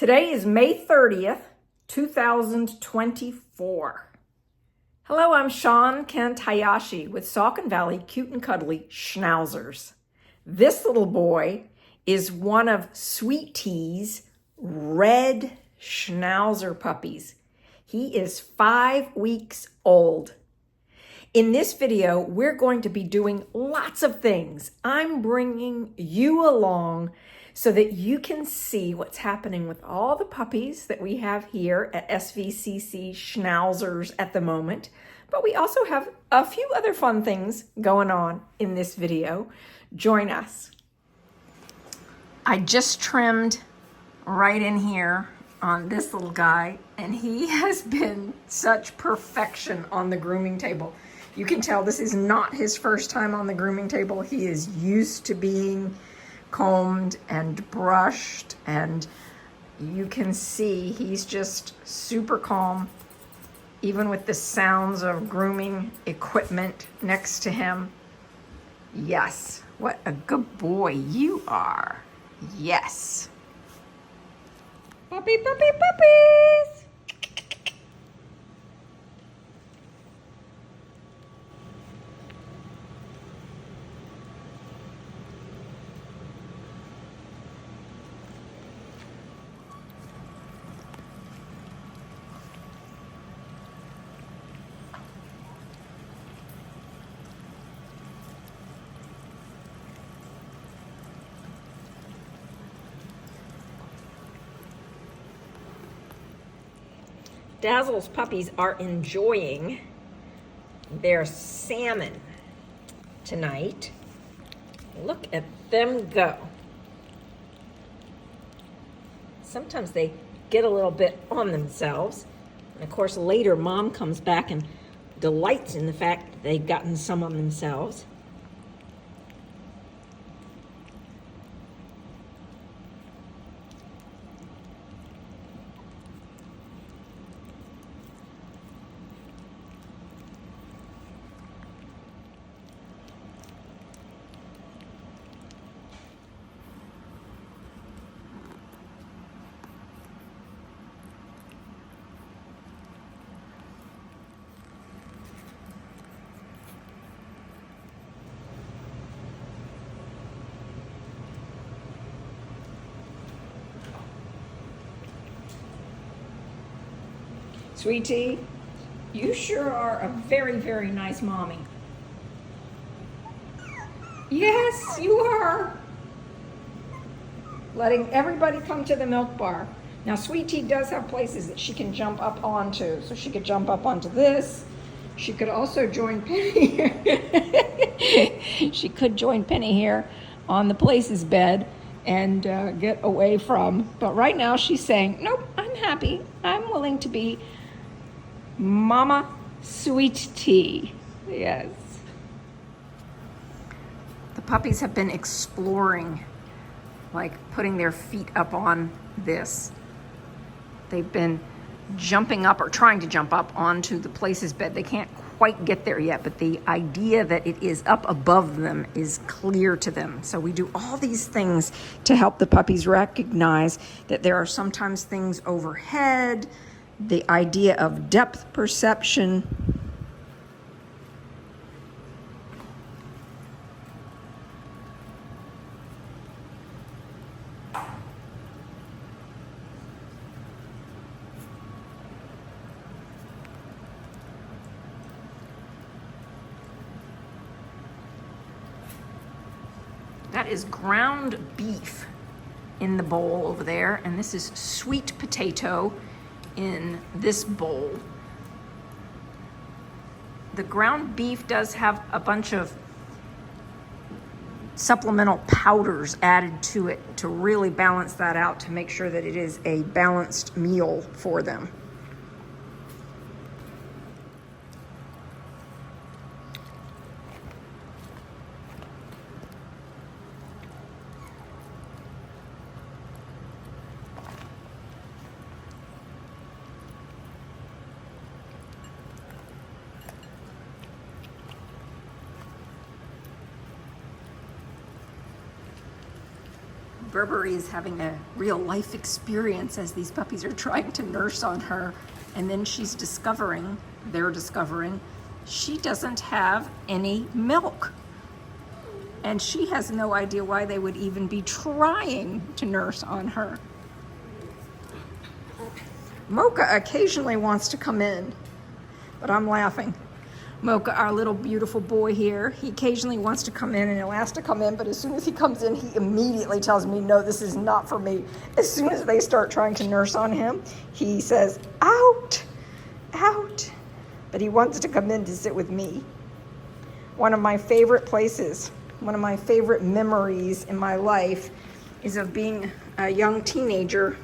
Today is May 30th, 2024. Hello, I'm Sean Kent Hayashi with Saucon Valley Cute and Cuddly Schnauzers. This little boy is one of Sweet Tea's red Schnauzer puppies. He is 5 weeks old. In this video, we're going to be doing lots of things. I'm bringing you along so that you can see what's happening with all the puppies that we have here at SVCC Schnauzers at the moment. But we also have a few other fun things going on in this video. Join us. I just trimmed right in here on this little guy, and he has been such perfection on the grooming table. You can tell this is not his first time on the grooming table. He is used to being combed and brushed, and you can see he's just super calm, even with the sounds of grooming equipment next to him. Yes, what a good boy you are. Yes. Puppy, puppy, puppies. Dazzle's puppies are enjoying their salmon tonight. Look at them go. Sometimes they get a little bit on themselves. And of course, later Mom comes back and delights in the fact that they've gotten some on themselves. Sweetie, you sure are a very, very nice mommy. Yes, you are. Letting everybody come to the milk bar. Now, Sweet Tea does have places that she can jump up onto. So she could jump up onto this. She could also join Penny here. She could join Penny here on the places bed and get away from. But right now she's saying, nope, I'm happy. I'm willing to be Mama Sweet Tea. Yes. The puppies have been exploring, like putting their feet up on this. They've been jumping up or trying to jump up onto the places bed. They can't quite get there yet, but the idea that it is up above them is clear to them. So we do all these things to help the puppies recognize that there are sometimes things overhead. The idea of depth perception. That is ground beef in the bowl over there, and this is sweet potato in this bowl. The ground beef does have a bunch of supplemental powders added to it to really balance that out, to make sure that it is a balanced meal for them. Burberry is having a real life experience as these puppies are trying to nurse on her. And then they're discovering, she doesn't have any milk. And she has no idea why they would even be trying to nurse on her. Mocha occasionally wants to come in, but I'm laughing. Mocha, our little beautiful boy here, he occasionally wants to come in and he'll ask to come in, but as soon as he comes in, he immediately tells me, no, this is not for me. As soon as they start trying to nurse on him, he says, out, out. But he wants to come in to sit with me. One of my favorite places, one of my favorite memories in my life is of being a young teenager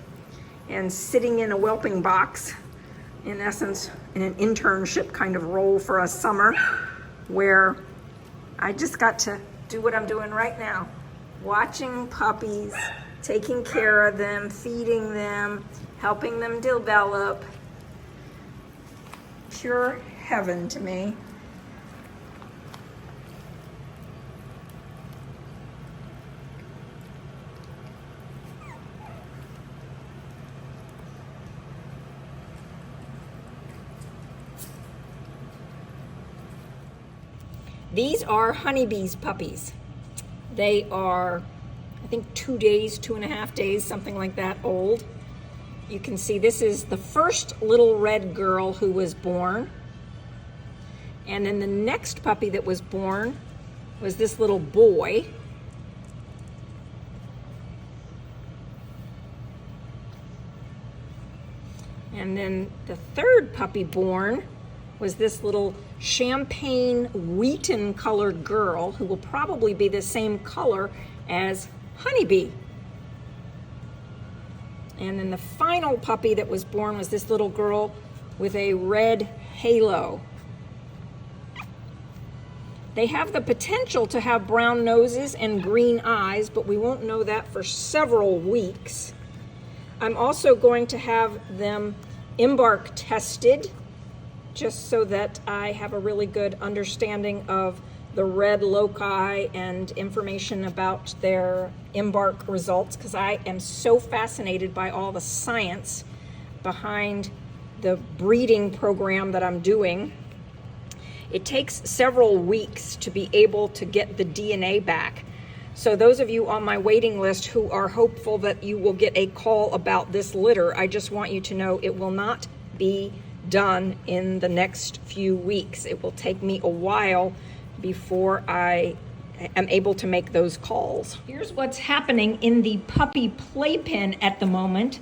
and sitting in a whelping box, in essence, in an internship kind of role for a summer, where I just got to do what I'm doing right now, watching puppies, taking care of them, feeding them, helping them develop. Pure heaven to me. These are Honeybee's puppies. They are, I think, 2.5 days, something like that, old. You can see this is the first little red girl who was born. And then the next puppy that was born was this little boy. And then the third puppy born was this little champagne wheaten colored girl who will probably be the same color as Honeybee. And then the final puppy that was born was this little girl with a red halo. They have the potential to have brown noses and green eyes, but we won't know that for several weeks. I'm also going to have them EMBARK tested, just so that I have a really good understanding of the red loci and information about their EMBARK results, because I am so fascinated by all the science behind the breeding program that I'm doing. It takes several weeks to be able to get the DNA back. So those of you on my waiting list who are hopeful that you will get a call about this litter, I just want you to know it will not be done in the next few weeks. It will take me a while before I am able to make those calls. Here's what's happening in the puppy playpen at the moment.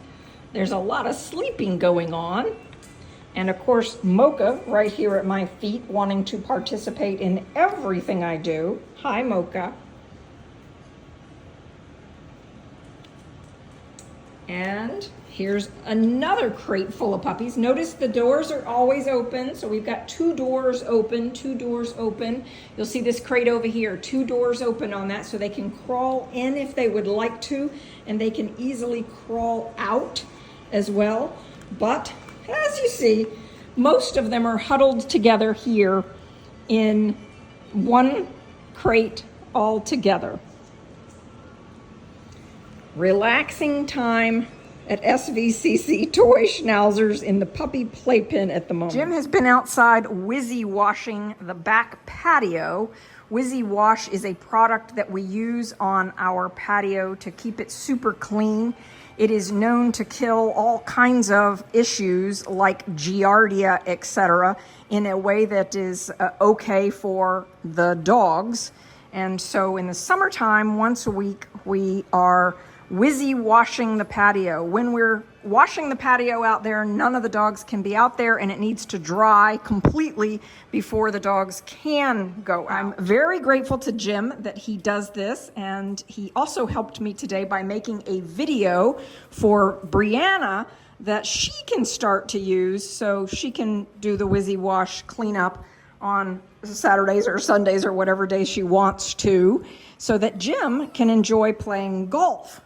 There's a lot of sleeping going on. And of course, Mocha right here at my feet wanting to participate in everything I do. Hi, Mocha. And here's another crate full of puppies. Notice the doors are always open. So we've got 2 doors open, 2 doors open. You'll see this crate over here, 2 doors open on that, so they can crawl in if they would like to, and they can easily crawl out as well. But as you see, most of them are huddled together here in one crate all together. Relaxing time at SVCC Toy Schnauzers in the puppy playpen at the moment. Jim has been outside Wizzy washing the back patio. Wizzy Wash is a product that we use on our patio to keep it super clean. It is known to kill all kinds of issues like giardia, etc., in a way that is okay for the dogs. And so in the summertime, once a week, we are Wizzy washing the patio. When we're washing the patio out there, none of the dogs can be out there, and it needs to dry completely before the dogs can go out. I'm very grateful to Jim that he does this, and he also helped me today by making a video for Brianna that she can start to use so she can do the Wizzy Wash cleanup on Saturdays or Sundays or whatever day she wants to, so that Jim can enjoy playing golf.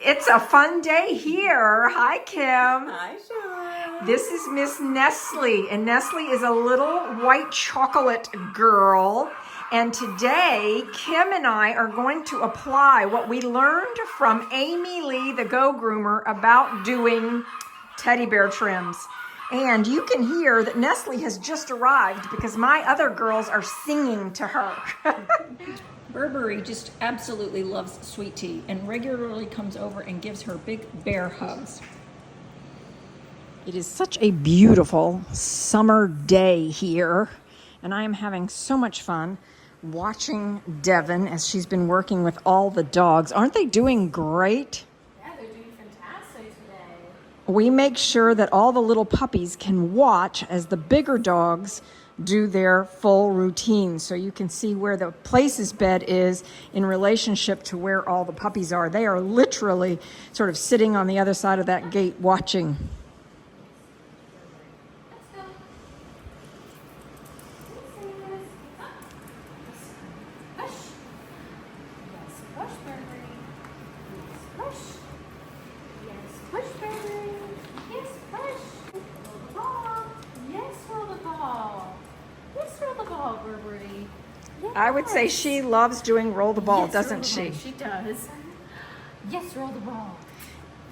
It's a fun day here. Hi, Kim. Hi, Sean. This is Miss Nestle, and Nestle is a little white chocolate girl, And today, Kim and I are going to apply what we learned from Amy Leigh, the Go Groomer, about doing teddy bear trims. And you can hear that Nestle has just arrived because my other girls are singing to her. Burberry just absolutely loves Sweet Tea and regularly comes over and gives her big bear hugs. It is such a beautiful summer day here, and I am having so much fun watching Devin as she's been working with all the dogs. Aren't they doing great? Yeah, they're doing fantastic today. We make sure that all the little puppies can watch as the bigger dogs do their full routine. So you can see where the places bed is in relationship to where all the puppies are. They are literally sort of sitting on the other side of that gate watching. I would say she loves doing roll the ball, doesn't she? She does. Yes, roll the ball.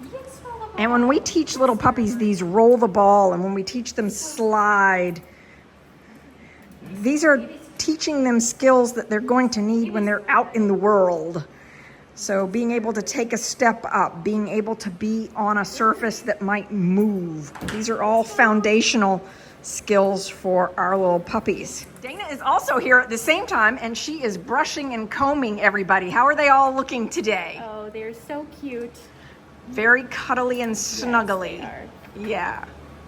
Yes, roll the ball. And when we teach little puppies these roll the ball, and when we teach them slide, these are teaching them skills that they're going to need when they're out in the world. So being able to take a step up, being able to be on a surface that might move. These are all foundational skills for our little puppies. Dana is also here at the same time, and she is brushing and combing everybody. How are they all looking today? Oh, they're so cute. Very cuddly and snuggly. Yes, they are. Yeah.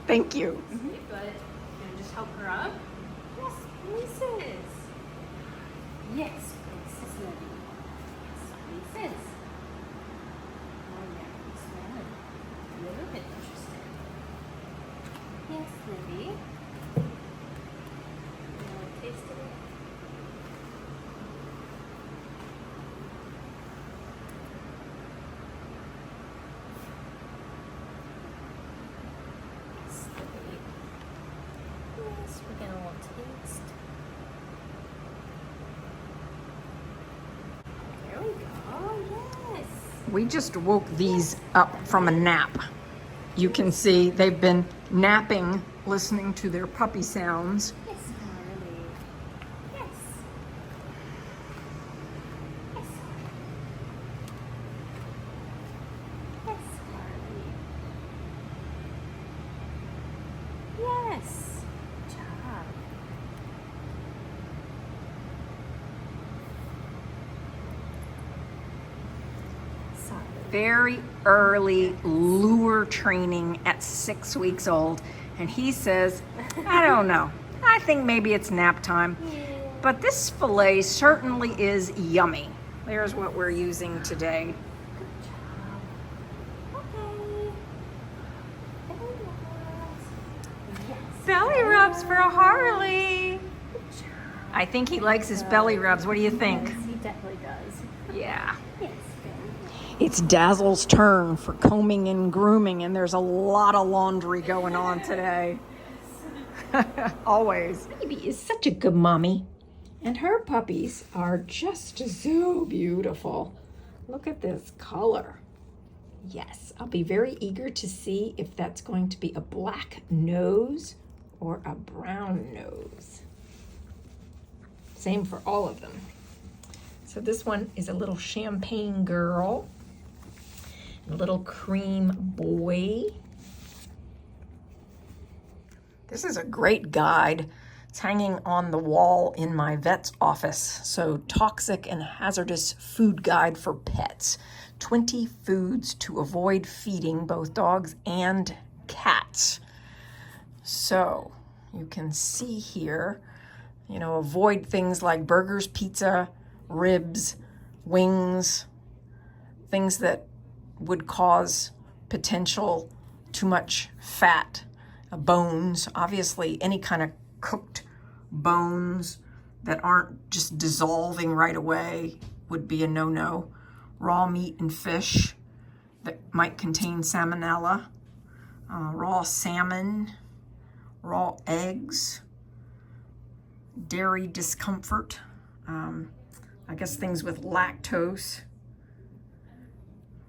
Thank you. Mm-hmm. Good. Can I just help her up? Yes, Princess. Yes, Princess Libby. Yes, Princess. Oh, yeah, this one. A little bit interesting. Yes, Libby. You want to taste it? Yes, Libby. Yes, we're going to want taste. There we go. Yes. We just woke these up from a nap. You can see they've been napping, listening to their puppy sounds. Yes, Harley. Yes. Yes. Yes, Harley. Yes. Good job. Sorry. Very early lure training at 6 weeks old. And he says, I don't know. I think maybe it's nap time. But this fillet certainly is yummy. There's what we're using today. Belly rubs for Harley. I think he likes his belly rubs. What do you think? Yes, he definitely does. Yeah. Yes, It's Dazzle's turn for combing and grooming, and there's a lot of laundry going on today. Always. Honeybee is such a good mommy. And her puppies are just so beautiful. Look at this color. Yes, I'll be very eager to see if that's going to be a black nose or a brown nose. Same for all of them. So this one is a little champagne girl, a little cream boy. This is a great guide. It's hanging on the wall in my vet's office. So, toxic and hazardous food guide for pets. 20 foods to avoid feeding both dogs and cats. So, you can see here, avoid things like burgers, pizza, ribs, wings, things that would cause potential too much fat, bones, obviously any kind of cooked bones that aren't just dissolving right away would be a no-no. Raw meat and fish that might contain salmonella, raw salmon, raw eggs, dairy discomfort, I guess things with lactose.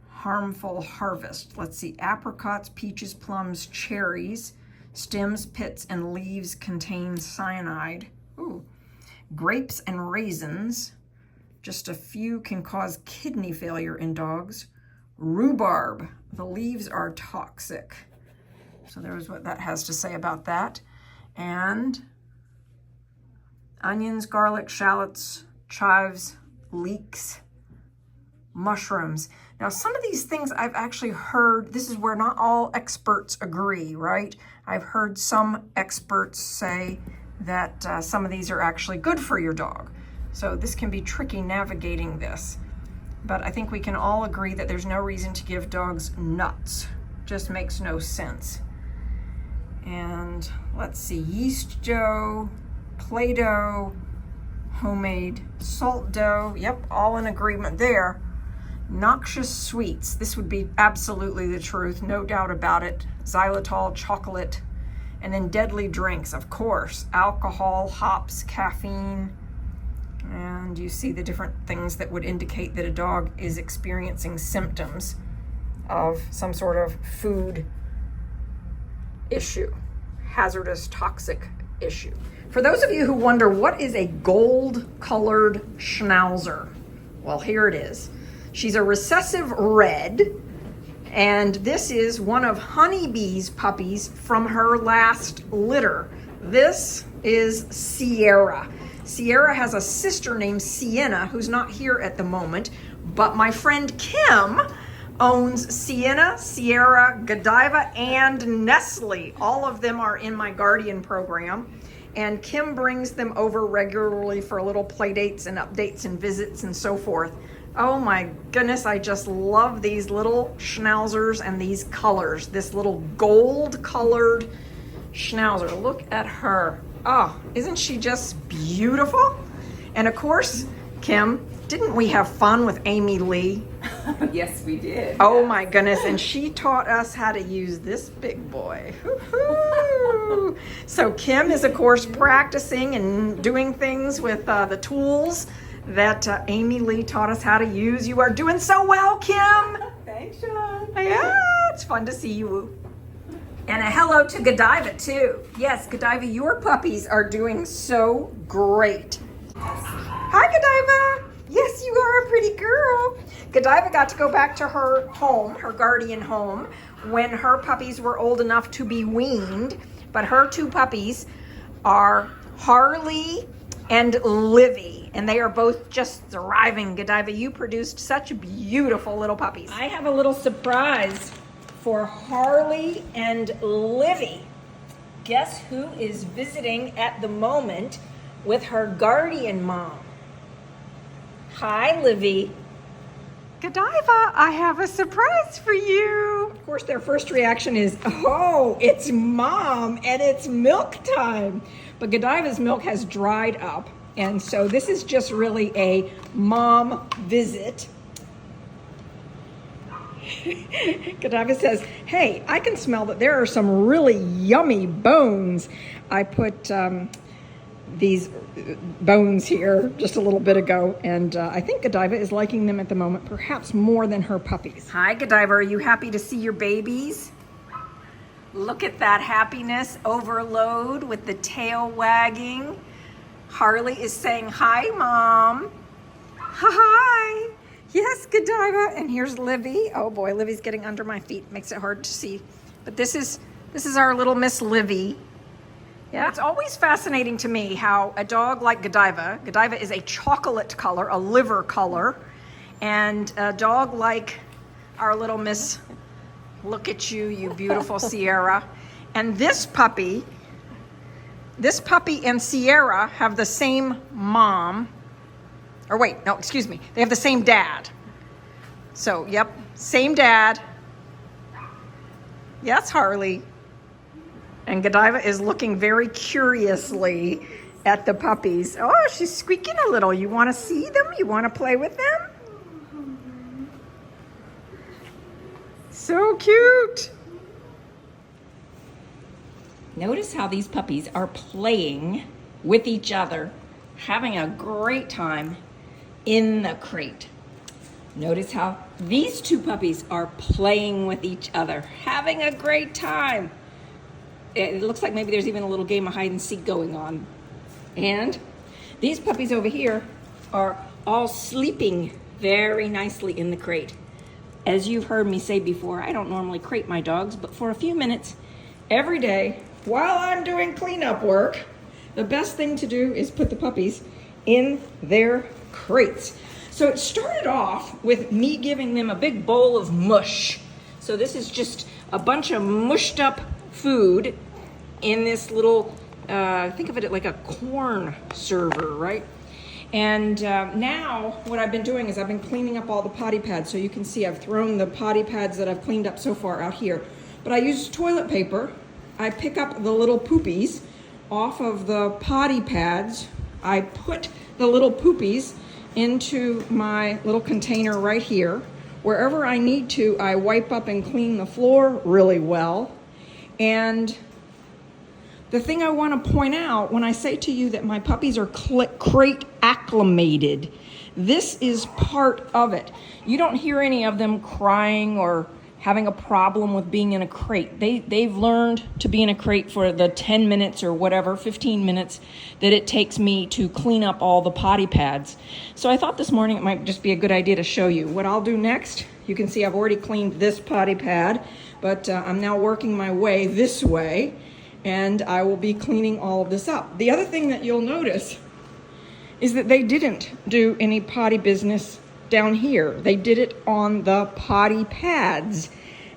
Harmful harvest. Let's see, apricots, peaches, plums, cherries, stems, pits, and leaves contain cyanide. Ooh. Grapes and raisins. Just a few can cause kidney failure in dogs. Rhubarb. The leaves are toxic. So there's what that has to say about that. And onions, garlic, shallots, chives, leeks, mushrooms. Now, some of these things I've actually heard, this is where not all experts agree, right? I've heard some experts say that some of these are actually good for your dog. So this can be tricky navigating this. But I think we can all agree that there's no reason to give dogs nuts. Just makes no sense. And let's see, yeast dough, Play-Doh, homemade salt dough. Yep, all in agreement there. Noxious sweets. This would be absolutely the truth, no doubt about it. Xylitol, chocolate, and then deadly drinks, of course. Alcohol, hops, caffeine. And you see the different things that would indicate that a dog is experiencing symptoms of some sort of food issue, hazardous, toxic issue. For those of you who wonder, what is a gold-colored Schnauzer? Well, here it is. She's a recessive red, and this is one of Honeybee's puppies from her last litter. This is Sierra. Sierra has a sister named Sienna, who's not here at the moment, but my friend Kim owns Sienna, Sierra, Godiva, and Nestle. All of them are in my Guardian program. And Kim brings them over regularly for little play dates and updates and visits and so forth. Oh my goodness, I just love these little Schnauzers and these colors. This little gold colored Schnauzer. Look at her. Oh, isn't she just beautiful? And of course, Kim, didn't we have fun with Amy Leigh? Yes, we did. Oh my goodness, and she taught us how to use this big boy. Woo-hoo. So Kim is, of course, practicing and doing things with the tools that Amy Leigh taught us how to use. You are doing so well, Kim. Thanks, Sean. Yeah, it's fun to see you. And a hello to Godiva, too. Yes, Godiva, your puppies are doing so great. Hi, Godiva. Yes, you are a pretty girl. Godiva got to go back to her home, her guardian home, when her puppies were old enough to be weaned. But her two puppies are Harley and Livy, and they are both just thriving. Godiva, you produced such beautiful little puppies. I have a little surprise for Harley and Livy. Guess who is visiting at the moment with her guardian mom? Hi, Livy. Godiva, I have a surprise for you. Of course, their first reaction is, oh, it's mom and it's milk time. But Godiva's milk has dried up. And so this is just really a mom visit. Godiva says, hey, I can smell that there are some really yummy bones. I put these bones here just a little bit ago, and I think Godiva is liking them at the moment, perhaps more than her puppies. Hi, Godiva. Are you happy to see your babies? Look at that happiness overload with the tail wagging. Harley is saying, hi, Mom. Hi. Yes, Godiva. And here's Livy. Oh boy, Livy's getting under my feet. Makes it hard to see. But this is our little Miss Livy. Yeah, it's always fascinating to me how a dog like Godiva is a chocolate color, a liver color, and a dog like our little Miss, look at you, you beautiful Sierra. And this puppy and Sierra have the same mom. Or wait, no, excuse me. They have the same dad. So, yep, same dad. Yes, Harley. And Godiva is looking very curiously at the puppies. Oh, she's squeaking a little. You want to see them? You want to play with them? So cute. Notice how these puppies are playing with each other. having a great time in the crate. Notice how these two puppies are playing with each other, having a great time. It looks like maybe there's even a little game of hide and seek going on. And these puppies over here are all sleeping very nicely in the crate. As you've heard me say before, I don't normally crate my dogs, but for a few minutes every day while I'm doing cleanup work, the best thing to do is put the puppies in their crates. So it started off with me giving them a big bowl of mush. So this is just a bunch of mushed up food in this little, think of it like a corn server, right? And now what I've been doing is I've been cleaning up all the potty pads. So you can see I've thrown the potty pads that I've cleaned up so far out here. But I use toilet paper. I pick up the little poopies off of the potty pads. I put the little poopies into my little container right here. Wherever I need to, I wipe up and clean the floor really well. And the thing I want to point out when I say to you that my puppies are crate acclimated, this is part of it. You don't hear any of them crying or having a problem with being in a crate. They've learned to be in a crate for the 10 minutes or whatever, 15 minutes that it takes me to clean up all the potty pads. So I thought this morning it might just be a good idea to show you. What I'll do next, you can see I've already cleaned this potty pad, but I'm now working my way this way, and I will be cleaning all of this up. The other thing that you'll notice is that they didn't do any potty business down here. They did it on the potty pads.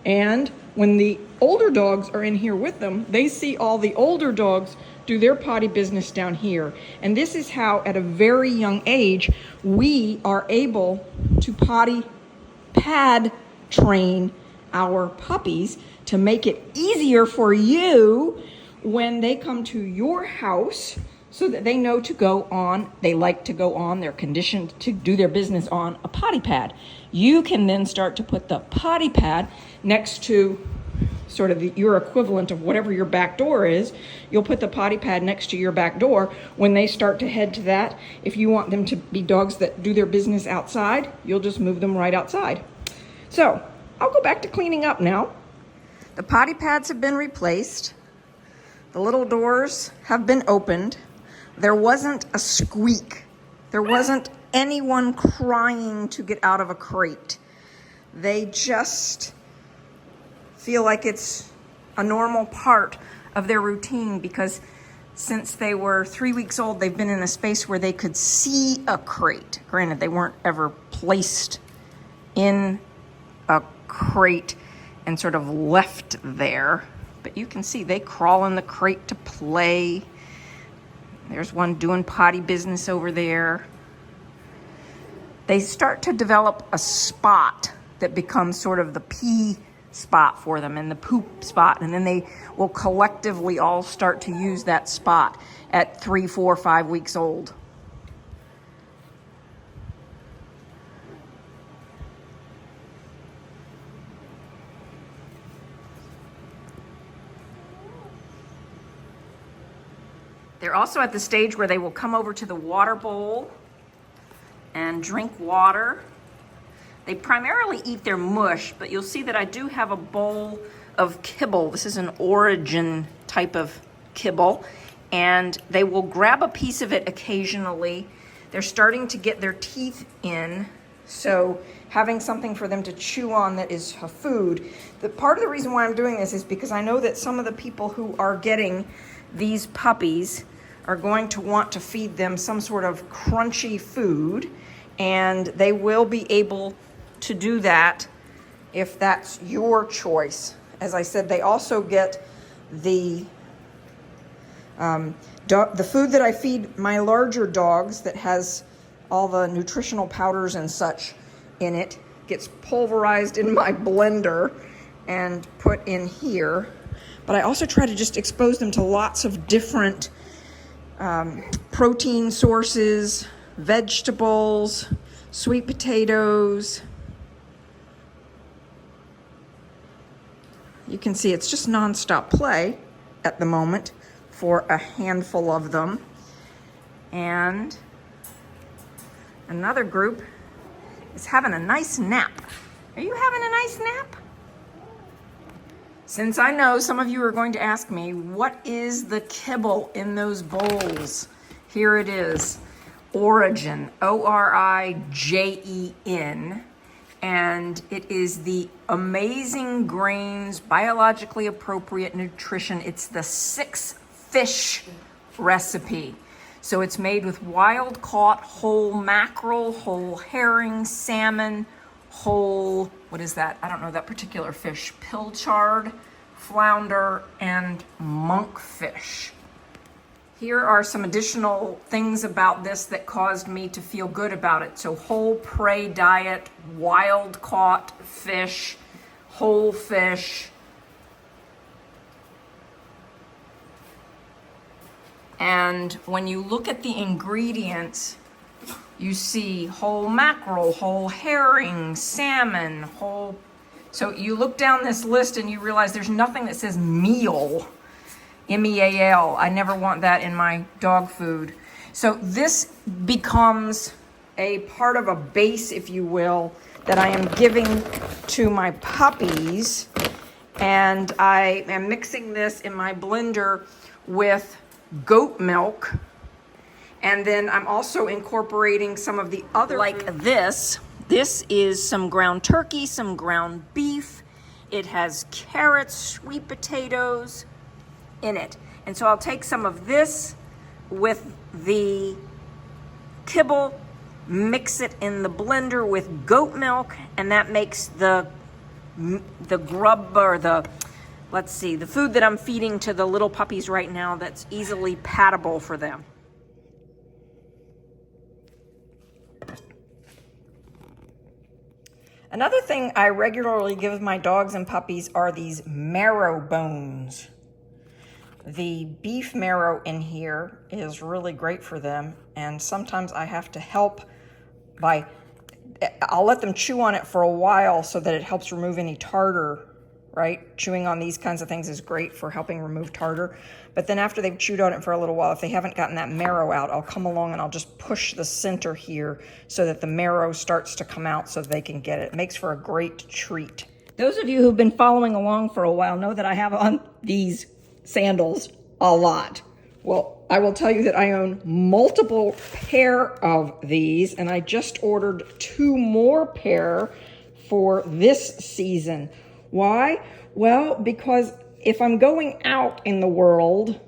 And when the older dogs are in here with them, they see all the older dogs do their potty business down here. And this is how, at a very young age, we are able to potty pad train our puppies to make it easier for you when they come to your house, so that they know to go on, they like to go on, they're conditioned to do their business on a potty pad. You can then start to put the potty pad next to sort of your equivalent of whatever your back door is. You'll put the potty pad next to your back door when they start to head to that. If you want them to be dogs that do their business outside, you'll just move them right outside. So I'll go back to cleaning up now. The potty pads have been replaced. The little doors have been opened. There wasn't a squeak. There wasn't anyone crying to get out of a crate. They just feel like it's a normal part of their routine, because since they were 3 weeks old, they've been in a space where they could see a crate. Granted, they weren't ever placed in a crate and sort of left there, but you can see they crawl in the crate to play. There's one doing potty business over there. They start to develop a spot that becomes sort of the pee spot for them and the poop spot, and then they will collectively all start to use that spot at 3, 4, 5 weeks old. They're also at the stage where they will come over to the water bowl and drink water. They primarily eat their mush, but you'll see that I do have a bowl of kibble. This is an Origin type of kibble, and they will grab a piece of it occasionally. They're starting to get their teeth in, so having something for them to chew on that is a food. The part of the reason why I'm doing this is because I know that some of the people who are getting these puppies are going to want to feed them some sort of crunchy food, and they will be able to do that if that's your choice. As I said, they also get the food that I feed my larger dogs that has all the nutritional powders and such in it, gets pulverized in my blender and put in here. But I also try to just expose them to lots of different protein sources, vegetables, sweet potatoes. You can see it's just nonstop play at the moment for a handful of them. And another group is having a nice nap. Are you having a nice nap? Since I know some of you are going to ask me, what is the kibble in those bowls? Here it is. Origin, Origen, and it is the Amazing Grains Biologically Appropriate Nutrition. It's the 6-fish recipe. So it's made with wild caught whole mackerel, whole herring, salmon, whole, what is that? I don't know that particular fish. Pilchard, flounder, and monkfish. Here are some additional things about this that caused me to feel good about it. So whole prey diet, wild caught fish, whole fish. And when you look at the ingredients, you see whole mackerel, whole herring, salmon, whole. So you look down this list and you realize there's nothing that says meal. MEAL. I never want that in my dog food. So this becomes a part of a base, if you will, that I am giving to my puppies. And I am mixing this in my blender with goat milk. And then I'm also incorporating some of the other, like this. This is some ground turkey, some ground beef. It has carrots, sweet potatoes in it. And so I'll take some of this with the kibble, mix it in the blender with goat milk, and that makes the grub, or the, let's see, the food that I'm feeding to the little puppies right now that's easily palatable for them. Another thing I regularly give my dogs and puppies are these marrow bones. The beef marrow in here is really great for them, and sometimes I have to help by, I'll let them chew on it for a while so that it helps remove any tartar, right? Chewing on these kinds of things is great for helping remove tartar. But then after they've chewed on it for a little while, if they haven't gotten that marrow out, I'll come along and I'll just push the center here so that the marrow starts to come out so they can get it. It makes for a great treat. Those of you who've been following along for a while know that I have on these sandals a lot. Well, I will tell you that I own multiple pair of these, and I just ordered 2 more pair for this season. Why? Well, because if I'm going out in the world,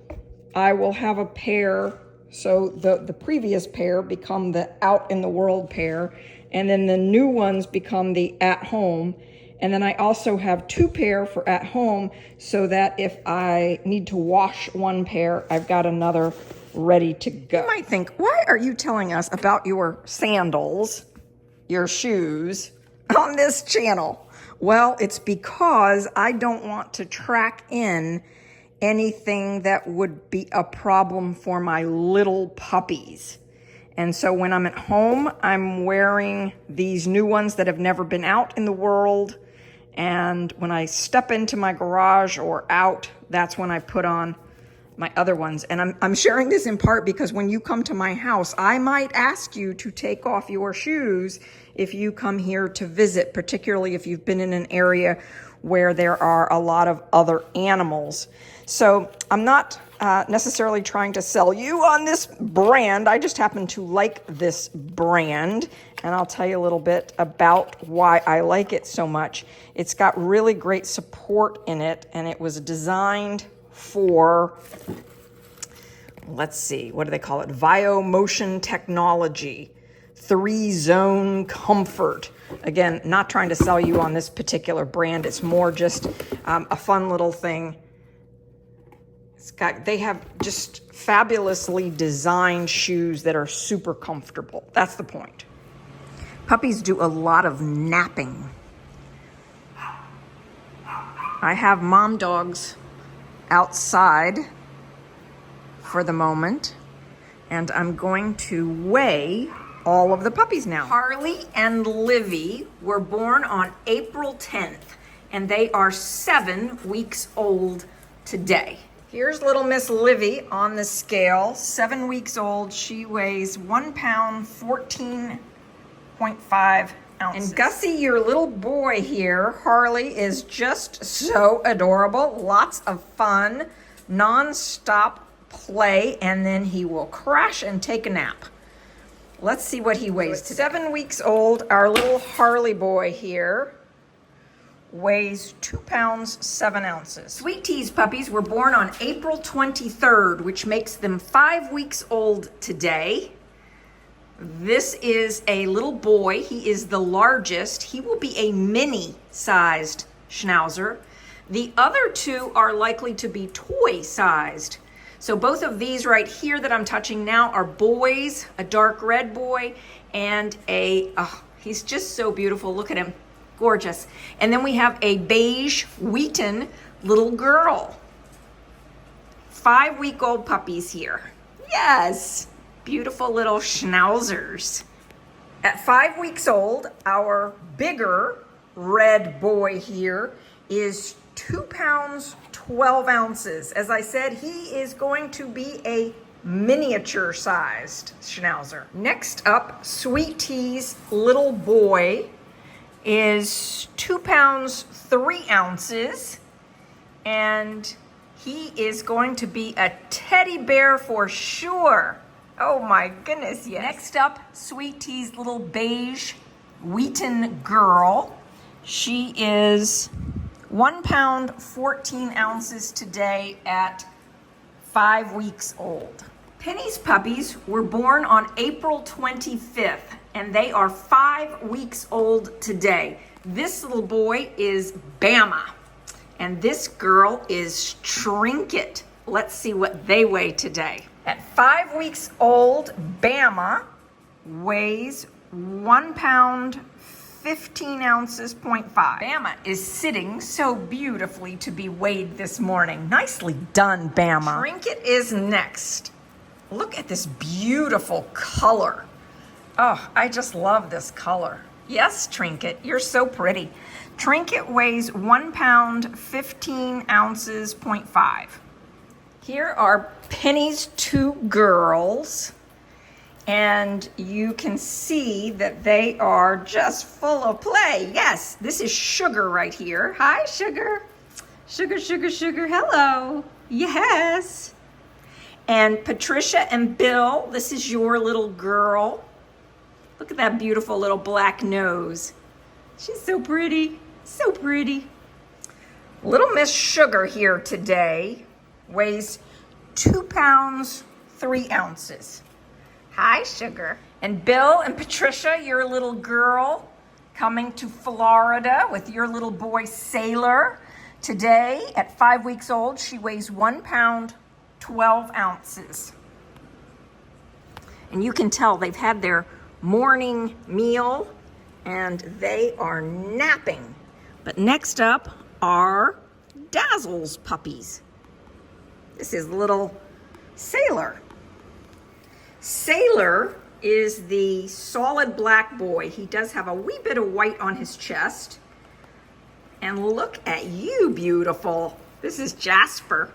I will have a pair. So the previous pair become the out in the world pair, and then the new ones become the at home. And then I also have 2 pair for at home so that if I need to wash one pair, I've got another ready to go. You might think, why are you telling us about your sandals, your shoes on this channel? Well, it's because I don't want to track in anything that would be a problem for my little puppies. And so when I'm at home, I'm wearing these new ones that have never been out in the world. And when I step into my garage or out, that's when I put on my other ones. And I'm sharing this in part because when you come to my house, I might ask you to take off your shoes if you come here to visit, particularly if you've been in an area where there are a lot of other animals. So I'm not necessarily trying to sell you on this brand. I just happen to like this brand, and I'll tell you a little bit about why I like it so much. It's got really great support in it, and it was designed for, let's see, what do they call it? VioMotion technology, 3-zone comfort. Again, not trying to sell you on this particular brand. It's more just a fun little thing. They have just fabulously designed shoes that are super comfortable. That's the point. Puppies do a lot of napping. I have mom dogs outside for the moment, and I'm going to weigh all of the puppies now. Harley and Livy were born on April 10th, and they are 7 weeks old today. Here's little Miss Livy on the scale, 7 weeks old. She weighs 1 pound, 14.5 ounces. And Gussie, your little boy here, Harley, is just so adorable. Lots of fun, non-stop play, and then he will crash and take a nap. Let's see what he weighs today. 7 weeks old, our little Harley boy here weighs 2 pounds, 7 ounces. Sweet Tea's puppies were born on April 23rd, which makes them 5 weeks old today. This is a little boy. He is the largest. He will be a mini-sized Schnauzer. The other two are likely to be toy-sized. So both of these right here that I'm touching now are boys, a dark red boy and he's just so beautiful. Look at him, gorgeous. And then we have a beige Wheaton little girl. 5-week-old puppies here. Yes, beautiful little Schnauzers. At 5 weeks old, our bigger red boy here is 2 pounds, 12 ounces. As I said, he is going to be a miniature-sized Schnauzer. Next up, Sweet Tea's little boy is 2 pounds, 3 ounces, and he is going to be a teddy bear for sure. Oh my goodness, yes. Next up, Sweet Tea's little beige Wheaton girl. She is 1 pound, 14 ounces today at 5 weeks old. Penny's puppies were born on April 25th, and they are 5 weeks old today. This little boy is Bama, and this girl is Trinket. Let's see what they weigh today. At 5 weeks old, Bama weighs 1 pound, 15 ounces, 0.5. Bama is sitting so beautifully to be weighed this morning. Nicely done, Bama. Trinket is next. Look at this beautiful color. Oh, I just love this color. Yes, Trinket, you're so pretty. Trinket weighs 1 pound, 15 ounces, 0.5. Here are Penny's two girls. And you can see that they are just full of play. Yes, this is Sugar right here. Hi, Sugar. Sugar, Sugar, Sugar, hello. Yes. And Patricia and Bill, this is your little girl. Look at that beautiful little black nose. She's so pretty, so pretty. Little Miss Sugar here today weighs 2 pounds, 3 ounces. Hi, Sugar. And Bill and Patricia, your little girl, coming to Florida with your little boy, Sailor. Today, at 5 weeks old, she weighs 1 pound, 12 ounces. And you can tell they've had their morning meal and they are napping. But next up are Dazzle's puppies. This is little Sailor. Sailor is the solid black boy. He does have a wee bit of white on his chest. And look at you, beautiful. This is Jasper.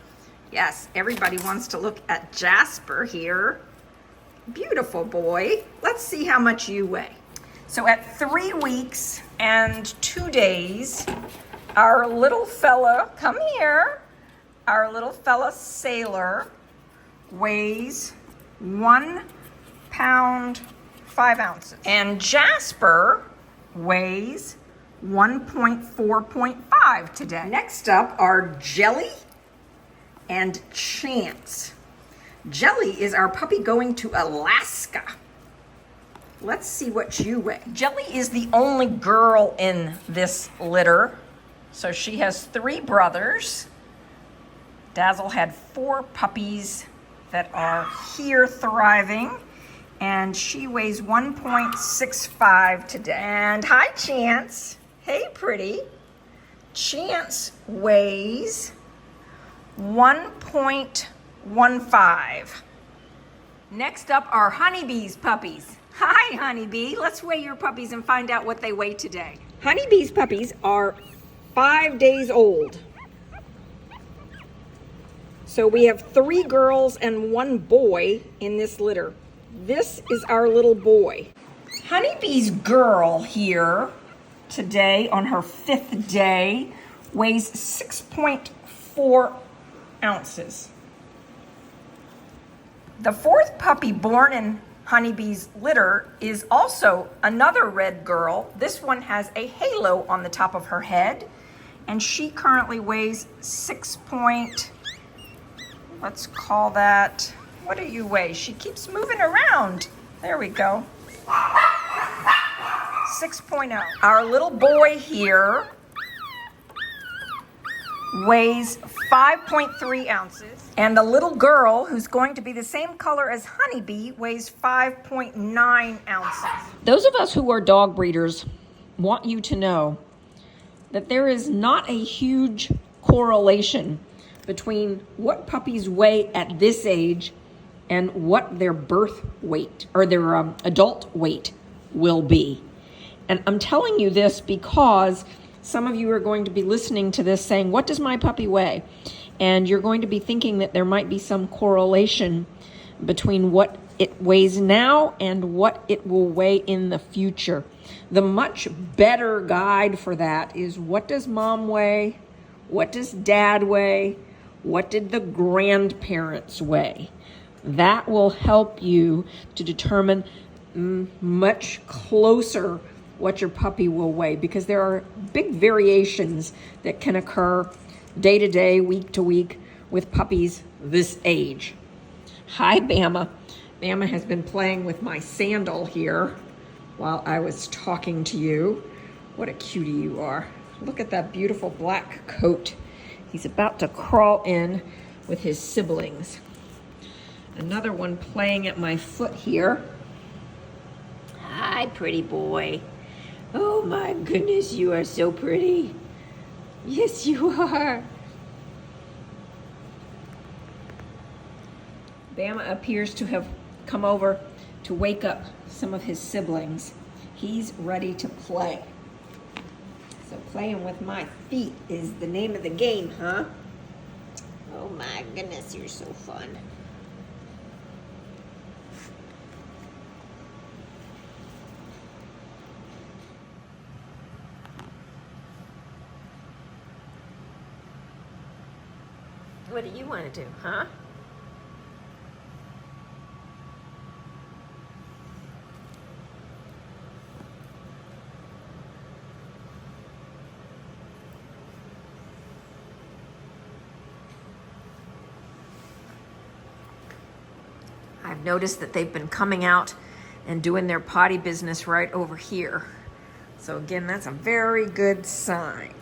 Yes, everybody wants to look at Jasper here. Beautiful boy. Let's see how much you weigh. So at 3 weeks and 2 days, our little fella, come here, our little fella Sailor weighs 1 pound, 5 ounces. And Jasper weighs 1.4.5 today. Next up are Jelly and Chance. Jelly is our puppy going to Alaska. Let's see what you weigh. Jelly is the only girl in this litter. So she has 3 brothers. Dazzle had 4 puppies that are here thriving, and she weighs 1.65 today. And hi, Chance. Hey, pretty. Chance weighs 1.15. Next up are Honeybee's puppies. Hi, Honeybee. Let's weigh your puppies and find out what they weigh today. Honeybee's puppies are 5 days old. So we have 3 girls and 1 boy in this litter. This is our little boy. Honeybee's girl here today on her 5th day weighs 6.4 ounces. The 4th puppy born in Honeybee's litter is also another red girl. This one has a halo on the top of her head, and she currently weighs let's call that, what do you weigh? She keeps moving around. There we go. 6.0. Our little boy here weighs 5.3 ounces. And the little girl, who's going to be the same color as Honeybee, weighs 5.9 ounces. Those of us who are dog breeders want you to know that there is not a huge correlation between what puppies weigh at this age and what their birth weight or their adult weight will be. And I'm telling you this because some of you are going to be listening to this saying, what does my puppy weigh? And you're going to be thinking that there might be some correlation between what it weighs now and what it will weigh in the future. The much better guide for that is, what does mom weigh? What does dad weigh? What did the grandparents weigh? That will help you to determine much closer what your puppy will weigh, because there are big variations that can occur day to day, week to week with puppies this age. Hi, Bama. Bama has been playing with my sandal here while I was talking to you. What a cutie you are. Look at that beautiful black coat. He's about to crawl in with his siblings. Another one playing at my foot here. Hi, pretty boy. Oh my goodness, you are so pretty. Yes, you are. Bama appears to have come over to wake up some of his siblings. He's ready to play. So playing with my feet is the name of the game, huh? Oh my goodness, you're so fun. What do you want to do, huh? I've noticed that they've been coming out and doing their potty business right over here. So again, that's a very good sign.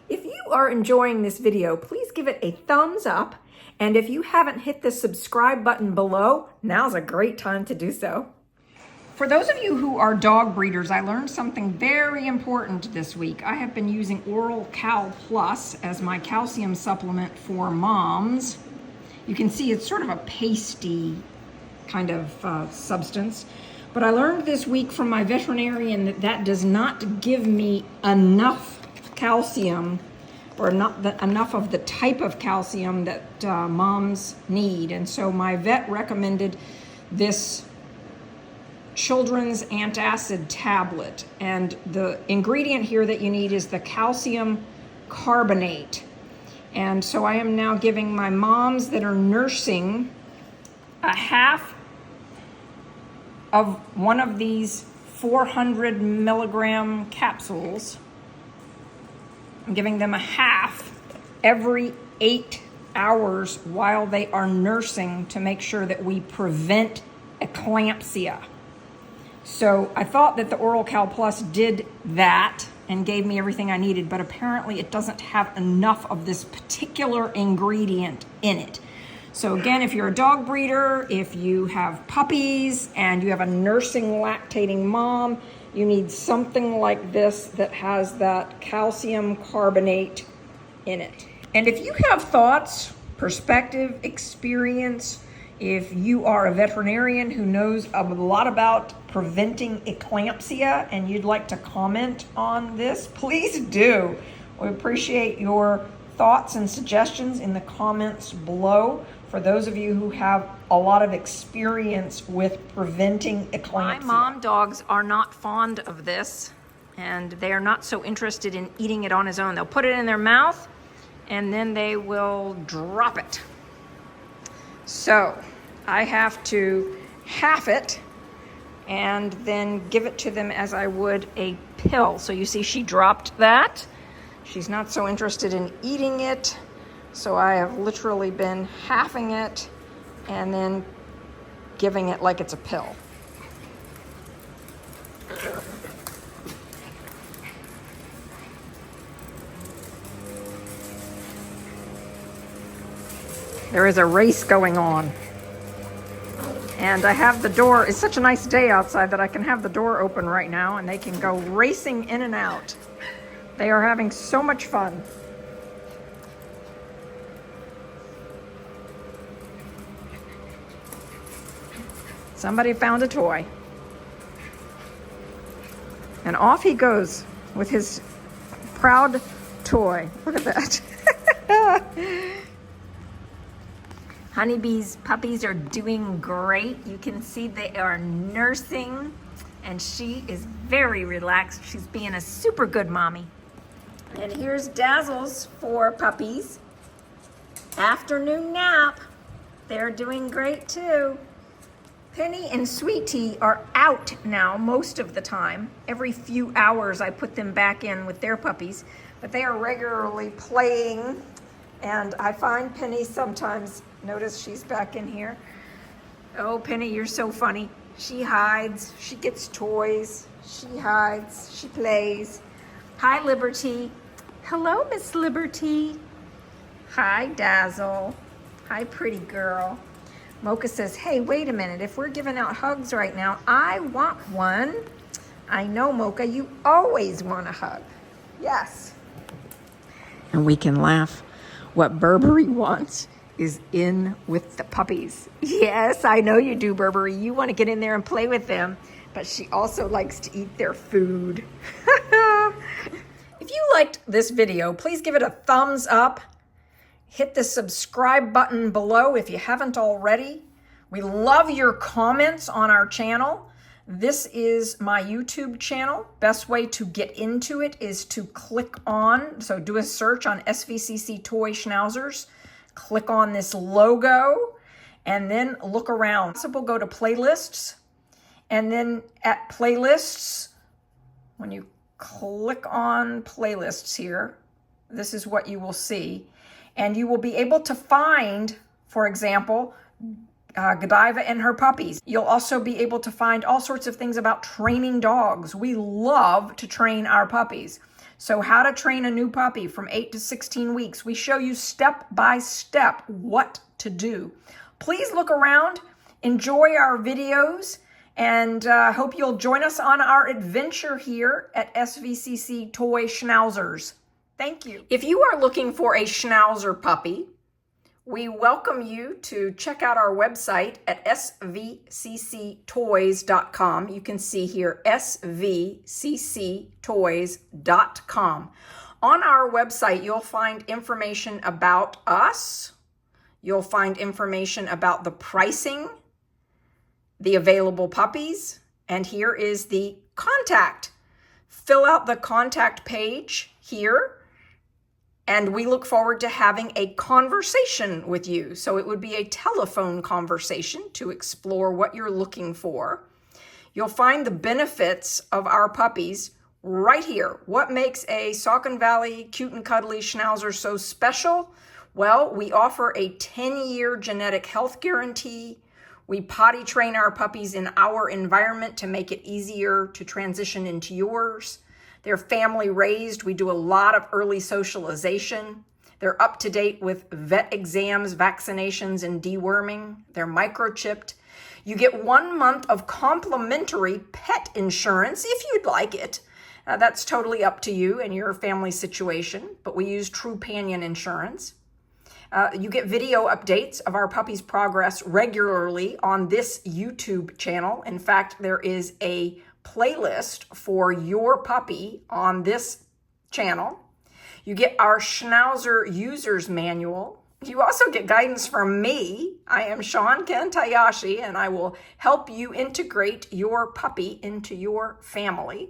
If you are enjoying this video, please give it a thumbs up. And if you haven't hit the subscribe button below, now's a great time to do so. For those of you who are dog breeders, I learned something very important this week. I have been using Oral Cal Plus as my calcium supplement for moms. You can see it's sort of a pasty kind of substance. But I learned this week from my veterinarian that that does not give me enough calcium, or not enough of the type of calcium that moms need. And so my vet recommended this children's antacid tablet. And the ingredient here that you need is the calcium carbonate. And so I am now giving my moms that are nursing a half of one of these 400 milligram capsules. I'm giving them a half every 8 hours while they are nursing to make sure that we prevent eclampsia. So I thought that the Oral Cal Plus did that and gave me everything I needed, but apparently it doesn't have enough of this particular ingredient in it. So again, if you're a dog breeder, if you have puppies and you have a nursing lactating mom, you need something like this that has that calcium carbonate in it. And if you have thoughts, perspective, experience, if you are a veterinarian who knows a lot about preventing eclampsia and you'd like to comment on this, please do. We appreciate your thoughts and suggestions in the comments below for those of you who have a lot of experience with preventing eclampsia. My mom dogs are not fond of this, and they are not so interested in eating it on his own. They'll put it in their mouth and then they will drop it. So I have to half it and then give it to them as I would a pill. So you see she dropped that. She's not so interested in eating it. So I have literally been halving it and then giving it like it's a pill. There is a race going on. And I have the door, it's such a nice day outside that I can have the door open right now and they can go racing in and out. They are having so much fun. Somebody found a toy. And off he goes with his proud toy. Look at that. Honeybee's puppies are doing great. You can see they are nursing and she is very relaxed. She's being a super good mommy. And here's Dazzle's 4 puppies. Afternoon nap. They're doing great too. Penny and Sweet Tea are out now most of the time. Every few hours I put them back in with their puppies, but they are regularly playing. And I find Penny sometimes, notice she's back in here. Oh, Penny, you're so funny. She hides, she gets toys, she hides, she plays. Hi, Liberty. Hello, Miss Liberty. Hi, Dazzle. Hi, pretty girl. Mocha says, hey, wait a minute. If we're giving out hugs right now, I want one. I know, Mocha, you always want a hug. Yes. And we can laugh. What Burberry wants is in with the puppies. Yes, I know you do, Burberry. You want to get in there and play with them, but she also likes to eat their food. If you liked this video, please give it a thumbs up. Hit the subscribe button below if you haven't already. We love your comments on our channel. This is my YouTube channel. Best way to get into it is to click on, so do a search on SVCC Toy Schnauzers. Click on this logo and then look around. We'll go to playlists, and then at playlists, when you click on playlists here, this is what you will see. And you will be able to find, for example, Godiva and her puppies. You'll also be able to find all sorts of things about training dogs. We love to train our puppies. So how to train a new puppy from 8 to 16 weeks. We show you step by step what to do. Please look around, enjoy our videos, and hope you'll join us on our adventure here at SVCC Toy Schnauzers. Thank you. If you are looking for a Schnauzer puppy, we welcome you to check out our website at svcctoys.com. You can see here svcctoys.com. On our website, you'll find information about us. You'll find information about the pricing, the available puppies, and here is the contact. Fill out the contact page here. And we look forward to having a conversation with you. So it would be a telephone conversation to explore what you're looking for. You'll find the benefits of our puppies right here. What makes a Saucon Valley cute and cuddly Schnauzer so special? Well, we offer a 10-year genetic health guarantee. We potty train our puppies in our environment to make it easier to transition into yours. They're family raised. We do a lot of early socialization. They're up to date with vet exams, vaccinations, and deworming. They're microchipped. You get 1 month of complimentary pet insurance if you'd like it. That's totally up to you and your family situation, but we use Trupanion insurance. You get video updates of our puppy's progress regularly on this YouTube channel. In fact, there is a playlist for your puppy on this channel. You get our Schnauzer User's Manual. You also get guidance from me. I am Sean Tayashi, and I will help you integrate your puppy into your family.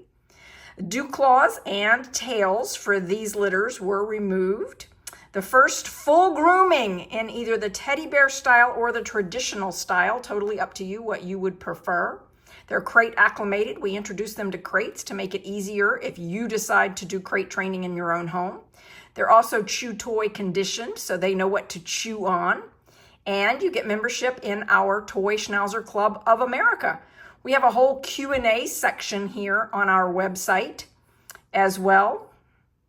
Dew claws and tails for these litters were removed. The first full grooming in either the Teddybear style or the traditional style, totally up to you what you would prefer. They're crate acclimated. We introduce them to crates to make it easier if you decide to do crate training in your own home. They're also chew toy conditioned, so they know what to chew on. And you get membership in our Toy Schnauzer Club of America. We have a whole Q&A section here on our website as well.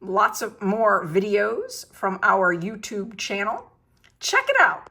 Lots of more videos from our YouTube channel. Check it out.